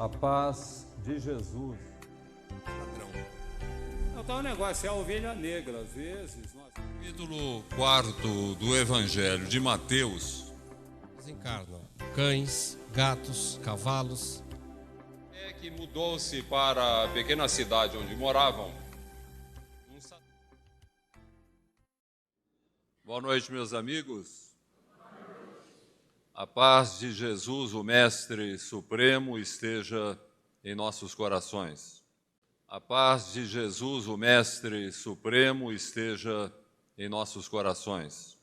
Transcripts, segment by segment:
A paz de Jesus. Padrão. Então o negócio é a ovelha negra, às vezes. Capítulo 4 do Evangelho de Mateus. Desencarnam cães, gatos, cavalos. É que mudou-se para a pequena cidade onde moravam. Boa noite, meus amigos. A paz de Jesus, o Mestre Supremo, esteja em nossos corações. A paz de Jesus, o Mestre Supremo, esteja em nossos corações.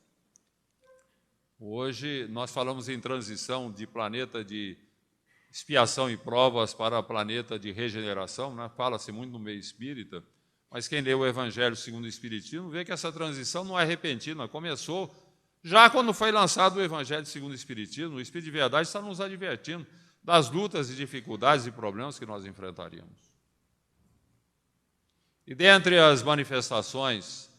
Hoje nós falamos em transição de planeta de expiação e provas para planeta de regeneração, né? Fala-se muito no meio espírita, mas quem lê o Evangelho segundo o Espiritismo vê que essa transição não é repentina, começou já quando foi lançado o Evangelho segundo o Espiritismo. O Espírito de Verdade está nos advertindo das lutas e dificuldades e problemas que nós enfrentaríamos. E dentre as manifestações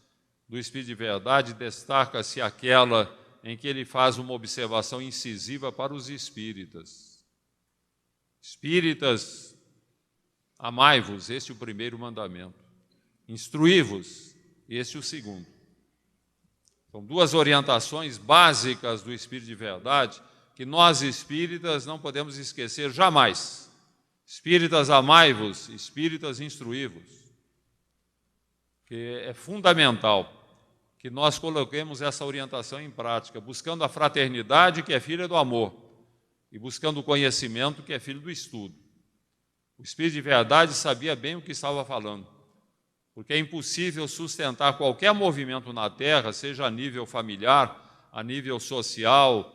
do Espírito de Verdade, destaca-se aquela em que ele faz uma observação incisiva para os espíritas. Espíritas, amai-vos, este é o primeiro mandamento. Instruí-vos, este é o segundo. São duas orientações básicas do Espírito de Verdade que nós espíritas não podemos esquecer jamais. Espíritas, amai-vos, espíritas, instruí-vos. Que é fundamental que nós coloquemos essa orientação em prática, buscando a fraternidade, que é filha do amor, e buscando o conhecimento, que é filho do estudo. O Espírito de Verdade sabia bem o que estava falando, porque é impossível sustentar qualquer movimento na Terra, seja a nível familiar, a nível social,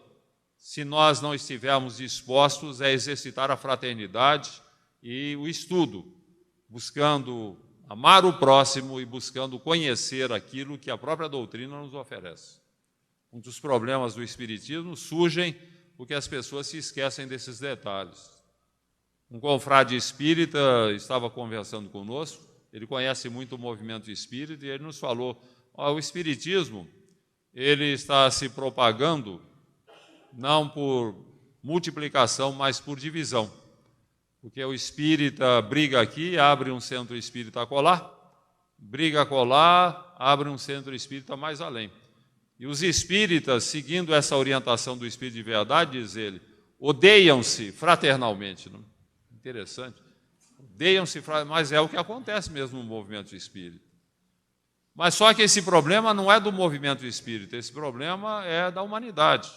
se nós não estivermos dispostos a exercitar a fraternidade e o estudo, buscando amar o próximo e buscando conhecer aquilo que a própria doutrina nos oferece. Um dos problemas do Espiritismo surgem porque as pessoas se esquecem desses detalhes. Um confrade espírita estava conversando conosco, ele conhece muito o movimento espírita e ele nos falou, o Espiritismo ele está se propagando não por multiplicação, mas por divisão. Porque o espírita briga aqui, abre um centro espírita acolá, briga acolá, abre um centro espírita mais além. E os espíritas, seguindo essa orientação do Espírito de Verdade, diz ele, odeiam-se fraternalmente. Não? Interessante. Odeiam-se, mas é o que acontece mesmo no movimento espírita. Mas só que esse problema não é do movimento espírita, esse problema é da humanidade.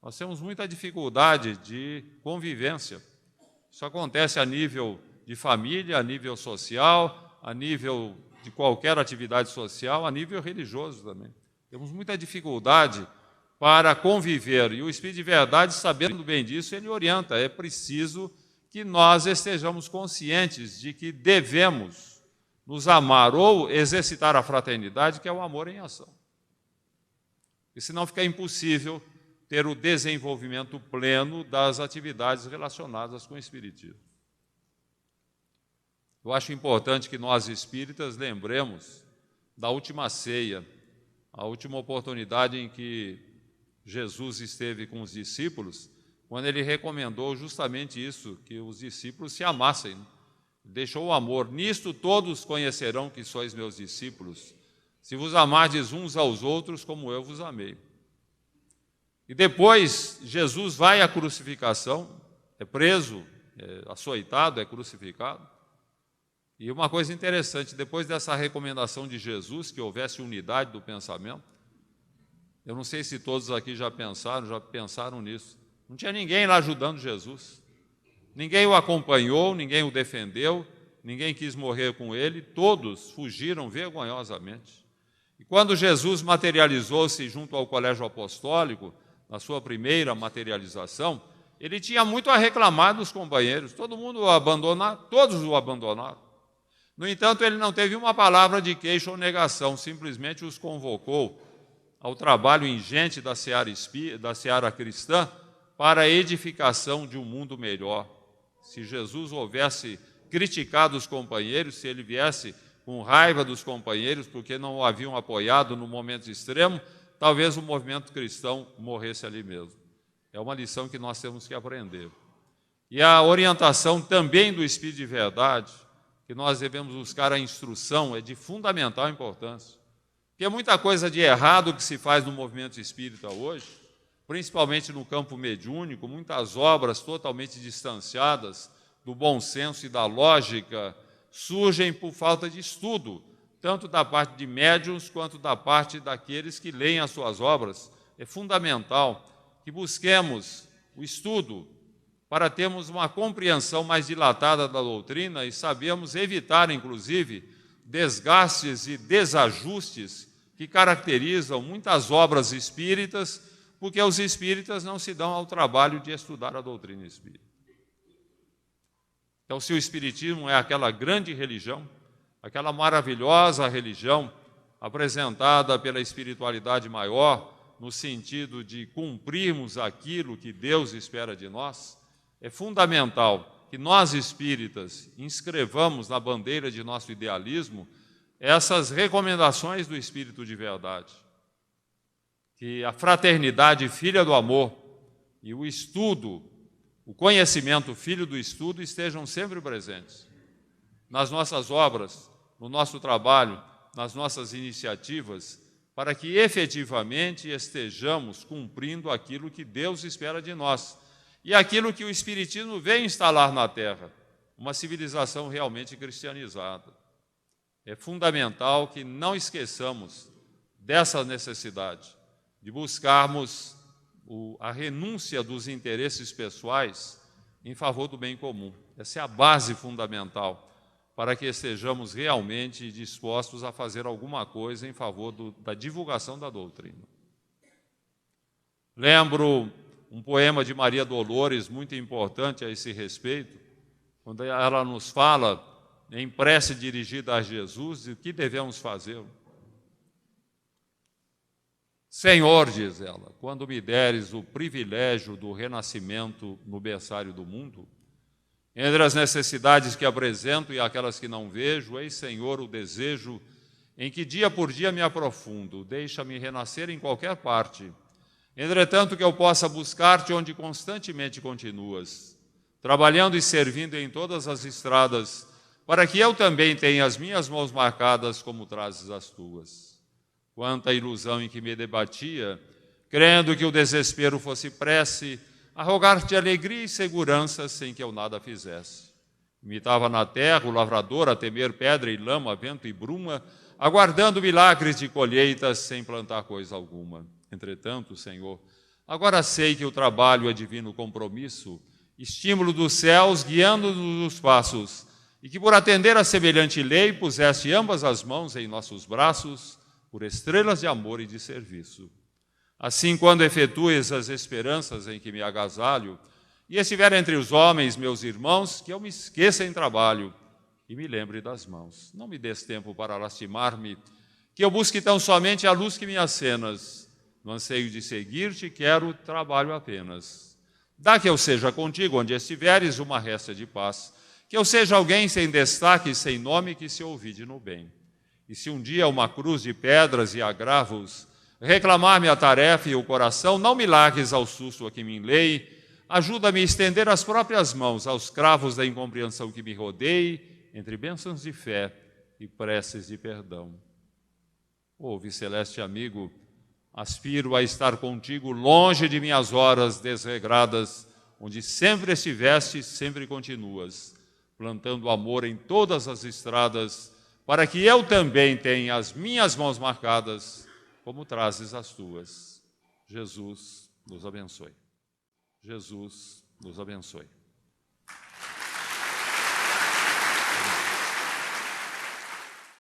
Nós temos muita dificuldade de convivência. Isso acontece a nível de família, a nível social, a nível de qualquer atividade social, a nível religioso também. Temos muita dificuldade para conviver. E o Espírito de Verdade, sabendo bem disso, ele orienta. É preciso que nós estejamos conscientes de que devemos nos amar ou exercitar a fraternidade, que é o amor em ação. E senão fica impossível ter o desenvolvimento pleno das atividades relacionadas com o Espiritismo. Eu acho importante que nós espíritas lembremos da última ceia, a última oportunidade em que Jesus esteve com os discípulos, quando ele recomendou justamente isso, que os discípulos se amassem. Deixou o amor. Nisto todos conhecerão que sois meus discípulos, se vos amardes uns aos outros como eu vos amei. E depois Jesus vai à crucificação, é preso, é açoitado, é crucificado. E uma coisa interessante, depois dessa recomendação de Jesus, que houvesse unidade do pensamento, eu não sei se todos aqui já pensaram nisso. Não tinha ninguém lá ajudando Jesus. Ninguém o acompanhou, ninguém o defendeu, ninguém quis morrer com ele, todos fugiram vergonhosamente. E quando Jesus materializou-se junto ao colégio apostólico, na sua primeira materialização, ele tinha muito a reclamar dos companheiros, todo mundo o abandonou, todos o abandonaram. No entanto, ele não teve uma palavra de queixa ou negação, simplesmente os convocou ao trabalho ingente da seara cristã para a edificação de um mundo melhor. Se Jesus houvesse criticado os companheiros, se ele viesse com raiva dos companheiros porque não o haviam apoiado no momento extremo, talvez o movimento cristão morresse ali mesmo. É uma lição que nós temos que aprender. E a orientação também do Espírito de Verdade, que nós devemos buscar a instrução, é de fundamental importância. Porque é muita coisa de errado que se faz no movimento espírita hoje, principalmente no campo mediúnico, muitas obras totalmente distanciadas do bom senso e da lógica surgem por falta de estudo, tanto da parte de médiuns quanto da parte daqueles que leem as suas obras. É fundamental que busquemos o estudo para termos uma compreensão mais dilatada da doutrina e sabemos evitar, inclusive, desgastes e desajustes que caracterizam muitas obras espíritas, porque os espíritas não se dão ao trabalho de estudar a doutrina espírita. Então, se o espiritismo é aquela grande religião, aquela maravilhosa religião apresentada pela espiritualidade maior, no sentido de cumprirmos aquilo que Deus espera de nós, é fundamental que nós espíritas inscrevamos na bandeira de nosso idealismo essas recomendações do Espírito de Verdade. Que a fraternidade filha do amor e o estudo, o conhecimento filho do estudo estejam sempre presentes nas nossas obras, no nosso trabalho, nas nossas iniciativas, para que efetivamente estejamos cumprindo aquilo que Deus espera de nós e aquilo que o Espiritismo veio instalar na Terra, uma civilização realmente cristianizada. É fundamental que não esqueçamos dessa necessidade de buscarmos a renúncia dos interesses pessoais em favor do bem comum. Essa é a base fundamental para que estejamos realmente dispostos a fazer alguma coisa em favor da divulgação da doutrina. Lembro um poema de Maria Dolores, muito importante a esse respeito, quando ela nos fala, em prece dirigida a Jesus, de o que devemos fazer. Senhor, diz ela, quando me deres o privilégio do renascimento no berçário do mundo, entre as necessidades que apresento e aquelas que não vejo, eis, Senhor, o desejo em que dia por dia me aprofundo, deixa-me renascer em qualquer parte, entretanto que eu possa buscar-te onde constantemente continuas, trabalhando e servindo em todas as estradas, para que eu também tenha as minhas mãos marcadas como trazes as tuas. Quanta ilusão em que me debatia, crendo que o desespero fosse prece, a rogar-te alegria e segurança sem que eu nada fizesse. Imitava na terra o lavrador a temer pedra e lama, vento e bruma, aguardando milagres de colheitas sem plantar coisa alguma. Entretanto, Senhor, agora sei que o trabalho é divino compromisso, estímulo dos céus guiando-nos os passos, e que por atender a semelhante lei puseste ambas as mãos em nossos braços, por estrelas de amor e de serviço. Assim, quando efetues as esperanças em que me agasalho, e estiver entre os homens, meus irmãos, que eu me esqueça em trabalho e me lembre das mãos. Não me des tempo para lastimar-me, que eu busque tão somente a luz que me acenas. No anseio de seguir-te, quero trabalho apenas. Dá que eu seja contigo onde estiveres uma resta de paz, que eu seja alguém sem destaque e sem nome que se ouvide no bem. E se um dia uma cruz de pedras e agravos reclamar-me a tarefa e o coração, não me largues ao susto a que me enlei, ajuda-me a estender as próprias mãos aos cravos da incompreensão que me rodeie, entre bênçãos de fé e preces de perdão. Ouve, celeste amigo, aspiro a estar contigo longe de minhas horas desregradas, onde sempre estiveste e sempre continuas, plantando amor em todas as estradas, para que eu também tenha as minhas mãos marcadas, como trazes as tuas. Jesus nos abençoe. Jesus nos abençoe.